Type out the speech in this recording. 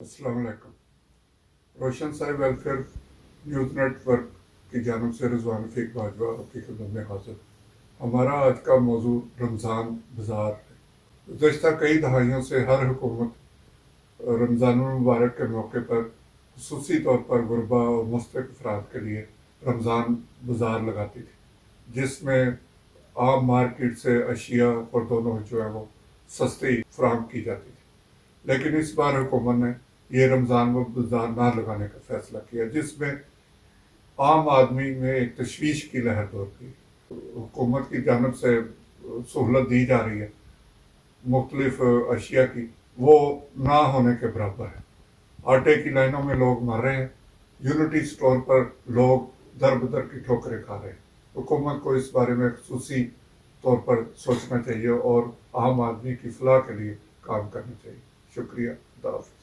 अस्सलाम वालेकुम। रोशन Sahib welfare news network की जानब से रिजवान रफीक बाजवा आपकी खिदमत में हाजिर। हमारा आज का मौजू रमज़ान बाज़ार है। गुज़श्ता कई दहाइयों से हर हुकूमत रमज़ान मुबारक के मौके पर खुसूसी तौर पर गुरबा और मुस्तहिक अफराद के लिए रमज़ान बाज़ार लगाती थी, जिसमें आम मार्केट से अशिया और दोनों जो है वो सस्ती फराहम की जाती थी। लेकिन इस बार हुकूमत ने ये रमज़ान बाज़ार ना लगाने का फैसला किया, जिसमें आम आदमी में एक तशवीश की लहर दौड़ गई। हुकूमत की जानब से सहूलत दी जा रही है मुख्तलिफ अशिया की, वो ना होने के बराबर है। आटे की लाइनों में लोग मर रहे हैं, यूनिटी स्टोर पर लोग दर बदर की ठोकरें खा रहे हैं। हुकूमत को इस बारे में खुसूसी तौर पर सोचना चाहिए और आम आदमी की फलाह के लिए काम करना चाहिए। शुक्रिया। खुदा हाफिज़।